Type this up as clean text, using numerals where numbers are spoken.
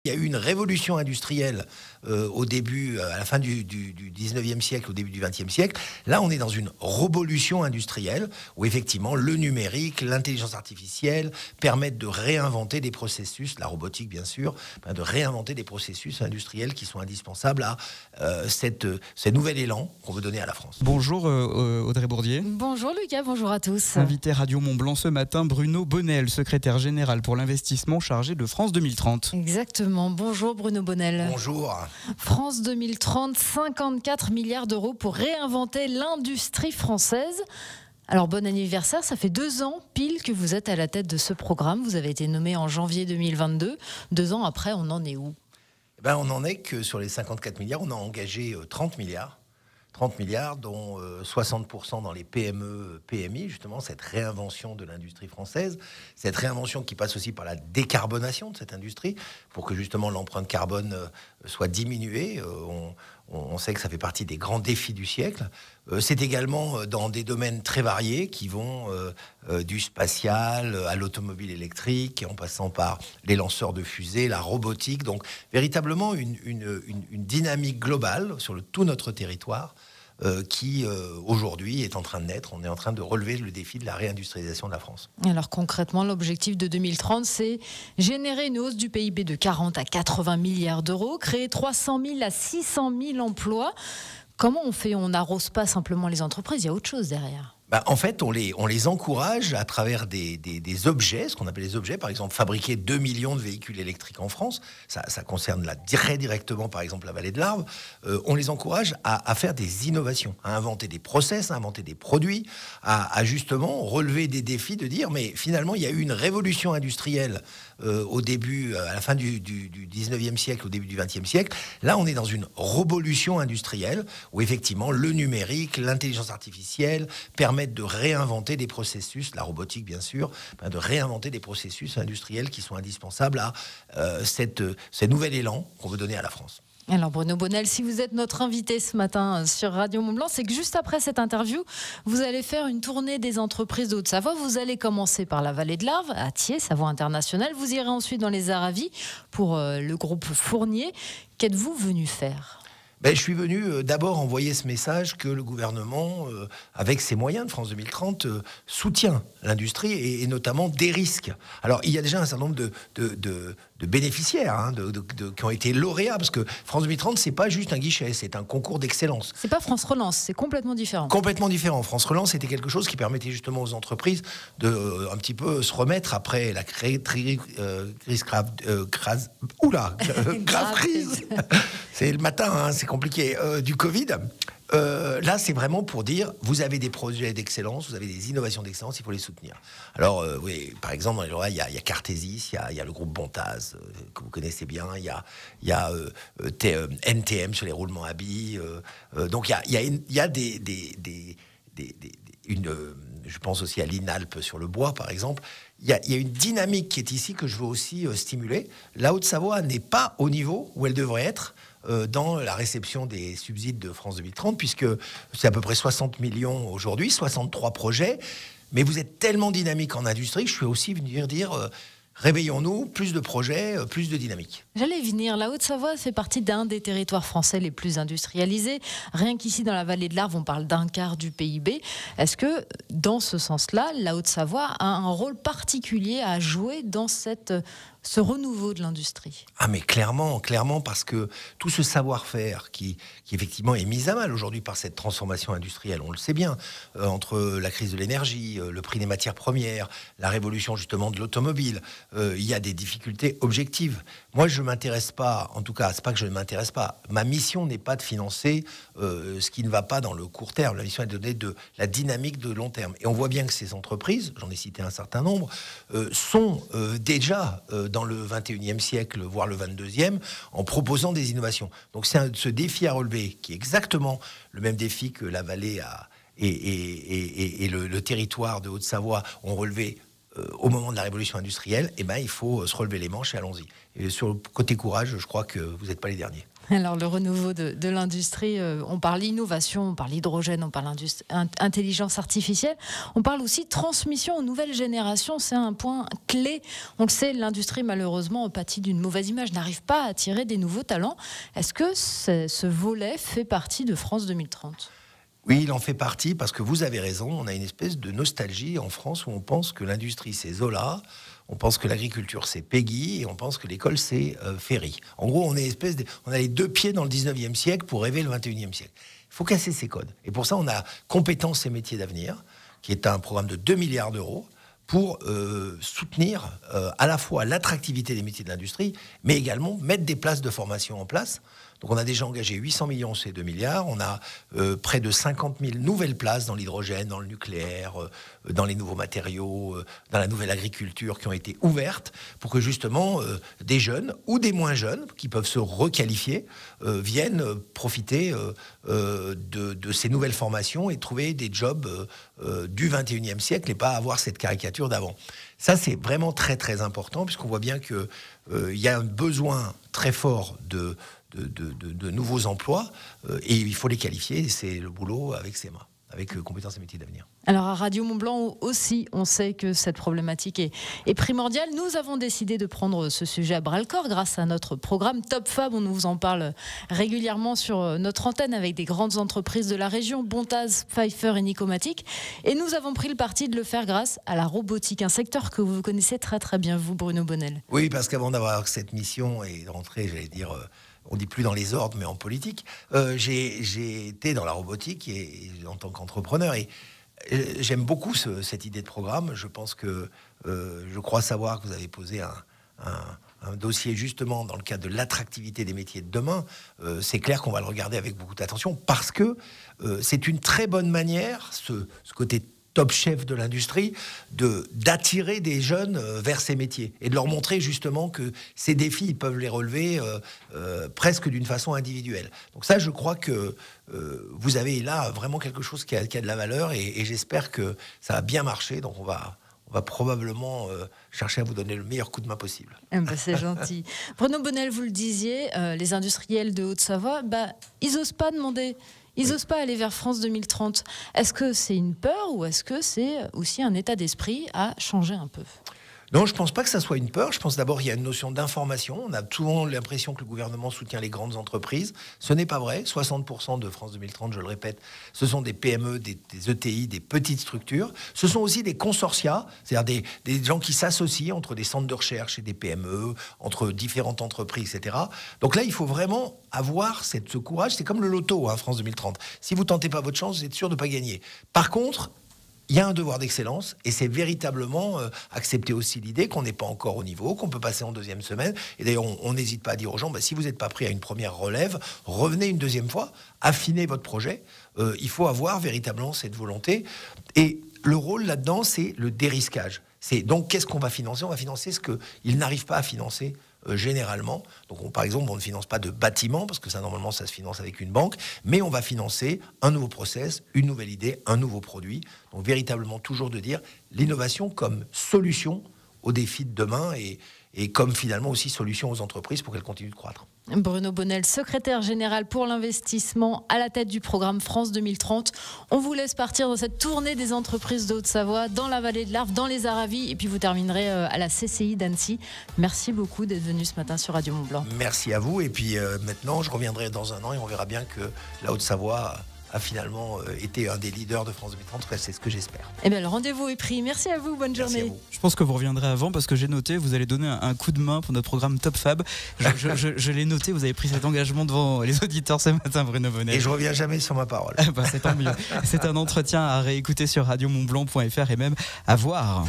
Il y a eu une révolution industrielle au début, à la fin du 19e siècle, au début du 20e siècle. Là, on est dans une révolution industrielle où effectivement le numérique, l'intelligence artificielle permettent de réinventer des processus, la robotique bien sûr, de réinventer des processus industriels qui sont indispensables à ce nouvel élan qu'on veut donner à la France. Bonjour Audrey Bourdier. Bonjour Lucas, bonjour à tous. Invité Radio Mont-Blanc ce matin, Bruno Bonnel, secrétaire général pour l'investissement chargé de France 2030. Exactement, bonjour Bruno Bonnel. Bonjour. France 2030, 54 milliards d'euros pour réinventer l'industrie française. Alors bon anniversaire, ça fait 2 ans pile que vous êtes à la tête de ce programme. Vous avez été nommé en janvier 2022. 2 ans après, on en est où ? On en est que sur les 54 milliards, on a engagé 30 milliards. 30 milliards, dont 60% dans les PME, PMI, justement, cette réinvention de l'industrie française, cette réinvention qui passe aussi par la décarbonation de cette industrie, pour que justement l'empreinte carbone soit diminuée. On sait que ça fait partie des grands défis du siècle. C'est également dans des domaines très variés qui vont du spatial à l'automobile électrique, en passant par les lanceurs de fusées, la robotique. Donc véritablement une dynamique globale sur tout notre territoire qui aujourd'hui est en train de naître. On est en train de relever le défi de la réindustrialisation de la France. Alors concrètement, l'objectif de 2030, c'est générer une hausse du PIB de 40 à 80 milliards d'euros, créer 300 000 à 600 000 emplois. Comment on fait ? On n'arrose pas simplement les entreprises, il y a autre chose derrière. En fait, on les encourage à travers des objets, ce qu'on appelle les objets. Par exemple, fabriquer 2 millions de véhicules électriques en France, ça concerne très directement, par exemple, la vallée de l'Arve. On les encourage à faire des innovations, à inventer des process, à inventer des produits, à justement relever des défis, de dire, mais finalement, il y a eu une révolution industrielle au début, à la fin du 19e siècle, au début du 20e siècle. Là, on est dans une révolution industrielle où effectivement, le numérique, l'intelligence artificielle permettent de réinventer des processus, la robotique bien sûr, de réinventer des processus industriels qui sont indispensables à ce nouvel élan qu'on veut donner à la France. Alors Bruno Bonnel, si vous êtes notre invité ce matin sur Radio Mont-Blanc, c'est que juste après cette interview, vous allez faire une tournée des entreprises de Haute-Savoie. Vous allez commencer par la vallée de l'Arve, à Thiers, Savoie internationale. Vous irez ensuite dans les Aravis pour le groupe Fournier. Qu'êtes-vous venu faire ? Je suis venu d'abord envoyer ce message que le gouvernement, avec ses moyens de France 2030, soutient l'industrie et notamment des risques. Alors, il y a déjà un certain nombre de bénéficiaires qui ont été lauréats, parce que France 2030, c'est pas juste un guichet, c'est un concours d'excellence. C'est pas France Relance, c'est complètement différent. Complètement différent. France Relance, c'était quelque chose qui permettait justement aux entreprises de un petit peu se remettre après la grave crise. C'est le matin, c'est compliqué, du Covid. Là, c'est vraiment pour dire, vous avez des projets d'excellence, vous avez des innovations d'excellence, il faut les soutenir. Alors, oui, par exemple, dans les lois, il y a Cartesis, il y a le groupe Bontaz, que vous connaissez bien, il y a NTM sur les roulements à billes. Donc, il y a je pense aussi à l'INALP sur le bois, par exemple. Il y a une dynamique qui est ici que je veux aussi stimuler. La Haute-Savoie n'est pas au niveau où elle devrait être dans la réception des subsides de France 2030, puisque c'est à peu près 60 millions aujourd'hui, 63 projets. Mais vous êtes tellement dynamique en industrie, je suis aussi venu dire... réveillons-nous, plus de projets, plus de dynamique. J'allais venir, la Haute-Savoie fait partie d'un des territoires français les plus industrialisés. Rien qu'ici, dans la vallée de l'Arve, on parle d'un quart du PIB. Est-ce que, dans ce sens-là, la Haute-Savoie a un rôle particulier à jouer dans ce renouveau de l'industrie ? Mais clairement, parce que tout ce savoir-faire qui effectivement est mis à mal aujourd'hui par cette transformation industrielle, on le sait bien, entre la crise de l'énergie, le prix des matières premières, la révolution justement de l'automobile, il y a des difficultés objectives. Moi, je m'intéresse pas, en tout cas, c'est pas que je ne m'intéresse pas, ma mission n'est pas de financer ce qui ne va pas dans le court terme. La mission est de donner de la dynamique de long terme. Et on voit bien que ces entreprises, j'en ai cité un certain nombre, sont déjà dans le 21e siècle, voire le 22e, en proposant des innovations. Donc c'est ce défi à relever, qui est exactement le même défi que la vallée et le territoire de Haute-Savoie ont relevé au moment de la révolution industrielle, il faut se relever les manches et allons-y. Et sur le côté courage, je crois que vous n'êtes pas les derniers. Alors le renouveau de l'industrie, on parle innovation, on parle hydrogène, on parle intelligence artificielle, on parle aussi transmission aux nouvelles générations, c'est un point clé. On le sait, l'industrie malheureusement pâtit d'une mauvaise image, n'arrive pas à attirer des nouveaux talents. Est-ce que ce volet fait partie de France 2030 ? Oui, il en fait partie parce que vous avez raison, on a une espèce de nostalgie en France où on pense que l'industrie c'est Zola, on pense que l'agriculture c'est Peggy et on pense que l'école c'est Ferry. En gros, on a les deux pieds dans le 19e siècle pour rêver le 21e siècle. Il faut casser ces codes. Et pour ça, on a Compétences et métiers d'avenir, qui est un programme de 2 milliards d'euros pour soutenir à la fois l'attractivité des métiers de l'industrie, mais également mettre des places de formation en place. Donc on a déjà engagé 800 millions sur ces 2 milliards, on a près de 50 000 nouvelles places dans l'hydrogène, dans le nucléaire, dans les nouveaux matériaux, dans la nouvelle agriculture qui ont été ouvertes pour que justement des jeunes ou des moins jeunes qui peuvent se requalifier viennent profiter de ces nouvelles formations et trouver des jobs du 21e siècle et pas avoir cette caricature d'avant. Ça, c'est vraiment très très important puisqu'on voit bien qu'il y a un besoin très fort de nouveaux emplois et il faut les qualifier et c'est le boulot avec CEMA, avec Compétences et métiers d'avenir. Alors à Radio Mont-Blanc aussi, on sait que cette problématique est primordiale. Nous avons décidé de prendre ce sujet à bras-le-corps grâce à notre programme Top Fab. On vous en parle régulièrement sur notre antenne avec des grandes entreprises de la région, Bontaz, Pfeiffer et Nicomatic. Et nous avons pris le parti de le faire grâce à la robotique, un secteur que vous connaissez très très bien, vous Bruno Bonnel. Oui, parce qu'avant d'avoir cette mission et de rentrer, j'allais dire... on ne dit plus dans les ordres, mais en politique. J'ai été dans la robotique et en tant qu'entrepreneur. Et j'aime beaucoup cette idée de programme. Je pense que je crois savoir que vous avez posé un dossier justement dans le cadre de l'attractivité des métiers de demain. C'est clair qu'on va le regarder avec beaucoup d'attention parce que c'est une très bonne manière, ce côté top chef de l'industrie, d'attirer des jeunes vers ces métiers et de leur montrer justement que ces défis, ils peuvent les relever presque d'une façon individuelle. Donc ça, je crois que vous avez là vraiment quelque chose qui a de la valeur et j'espère que ça va bien marcher. Donc on va probablement chercher à vous donner le meilleur coup de main possible. C'est gentil. Bruno Bonnel, vous le disiez, les industriels de Haute-Savoie, ils n'osent pas demander... Ils n'osent pas aller vers France 2030. Est-ce que c'est une peur ou est-ce que c'est aussi un état d'esprit à changer un peu ? Non, je ne pense pas que ça soit une peur. Je pense d'abord qu'il y a une notion d'information. On a souvent l'impression que le gouvernement soutient les grandes entreprises. Ce n'est pas vrai. 60% de France 2030, je le répète, ce sont des PME, des ETI, des petites structures. Ce sont aussi des consortia, c'est-à-dire des gens qui s'associent entre des centres de recherche et des PME, entre différentes entreprises, etc. Donc là, il faut vraiment avoir ce courage. C'est comme le loto, France 2030. Si vous ne tentez pas votre chance, vous êtes sûr de ne pas gagner. Par contre, il y a un devoir d'excellence et c'est véritablement accepter aussi l'idée qu'on n'est pas encore au niveau, qu'on peut passer en deuxième semaine. Et d'ailleurs, on n'hésite pas à dire aux gens, si vous n'êtes pas pris à une première relève, revenez une deuxième fois, affinez votre projet. Il faut avoir véritablement cette volonté. Et le rôle là-dedans, c'est le dérisquage. Donc, qu'est-ce qu'on va financer ? On va financer ce qu'ils n'arrivent pas à financer généralement. Donc, par exemple, on ne finance pas de bâtiments, parce que ça, normalement, ça se finance avec une banque, mais on va financer un nouveau process, une nouvelle idée, un nouveau produit. Donc, véritablement, toujours de dire l'innovation comme solution aux défis de demain et comme finalement aussi solution aux entreprises pour qu'elles continuent de croître. Bruno Bonnel, secrétaire général pour l'investissement à la tête du programme France 2030. On vous laisse partir dans cette tournée des entreprises de Haute-Savoie, dans la vallée de l'Arve, dans les Aravis, et puis vous terminerez à la CCI d'Annecy. Merci beaucoup d'être venu ce matin sur Radio Mont-Blanc. Merci à vous, et puis maintenant je reviendrai dans un an et on verra bien que la Haute-Savoie a finalement été un des leaders de France 2030, c'est ce que j'espère. Eh bien, le rendez-vous est pris. Merci à vous, bonne journée. Je pense que vous reviendrez avant parce que j'ai noté, vous allez donner un coup de main pour notre programme Top Fab. Je l'ai noté, vous avez pris cet engagement devant les auditeurs ce matin, Bruno Bonnel. Et je reviens jamais sur ma parole. C'est tant mieux. C'est un entretien à réécouter sur radiomontblanc.fr et même à voir.